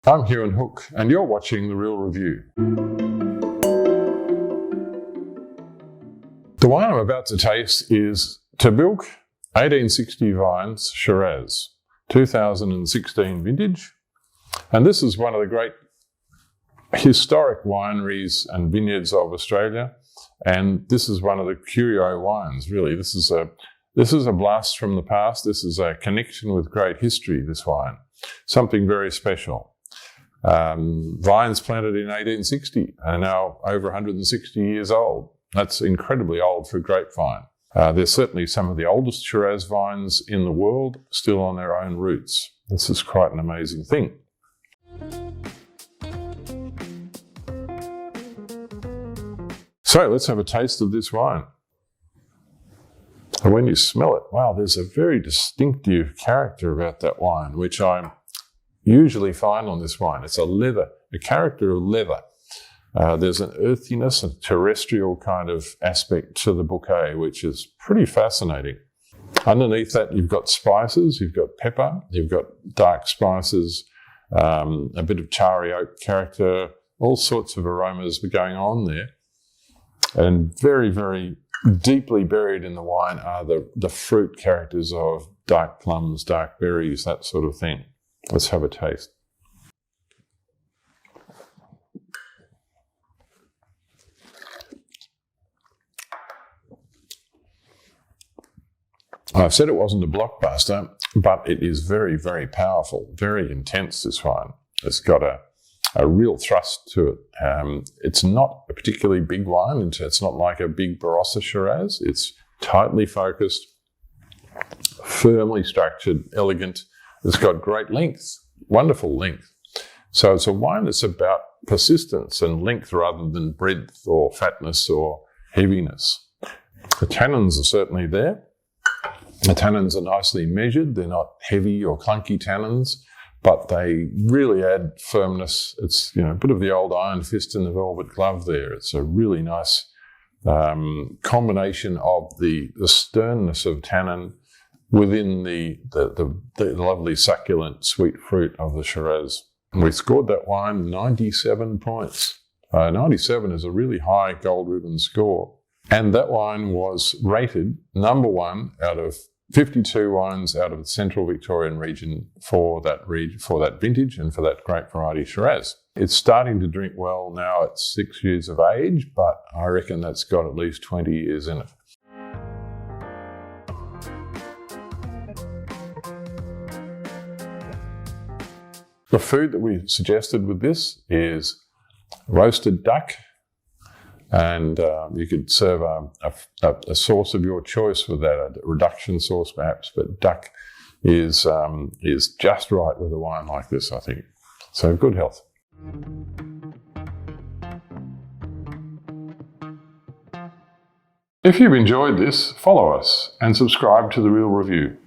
I'm Hugh Hook, and you're watching The Real Review. The wine I'm about to taste is Tahbilk 1860 Vines Shiraz, 2016 vintage. And this is one of the great historic wineries and vineyards of Australia. And this is one of the curio wines, really. This is a blast from the past. This is a connection with great history, this wine. Something very special. Vines planted in 1860 are now over 160 years old. That's incredibly old for grapevine. There's certainly some of the oldest Shiraz vines in the world still on their own roots. This is quite an amazing thing. So let's have a taste of this wine. And when you smell it, wow, there's a very distinctive character about that wine, which I usually find on this wine. It's a character of leather. There's an earthiness, a terrestrial kind of aspect to the bouquet, which is pretty fascinating. Underneath that, you've got spices, you've got pepper, you've got dark spices, a bit of tarry oak character, all sorts of aromas going on there. And very, very deeply buried in the wine are the fruit characters of dark plums, dark berries, that sort of thing. Let's have a taste. I've said it wasn't a blockbuster, but it is very, very powerful, very intense, this wine. It's got a real thrust to it. It's not a particularly big wine. It's not like a big Barossa Shiraz. It's tightly focused, firmly structured, elegant. It's got great length, wonderful length. So it's a wine that's about persistence and length rather than breadth or fatness or heaviness. The tannins are certainly there. The tannins are nicely measured. They're not heavy or clunky tannins, but they really add firmness. It's, a bit of the old iron fist in the velvet glove there. It's a really nice combination of the sternness of tannin within the lovely succulent sweet fruit of the Shiraz. We scored that wine 97 points. 97 is a really high gold ribbon score. And that wine was rated number one out of 52 wines out of the central Victorian region for that vintage and for that grape variety Shiraz. It's starting to drink well now at 6 years of age, but I reckon that's got at least 20 years in it. The food that we suggested with this is roasted duck, and you could serve a sauce of your choice with that, a reduction sauce perhaps, but duck is just right with a wine like this, I think. So good health. If you've enjoyed this, follow us and subscribe to The Real Review.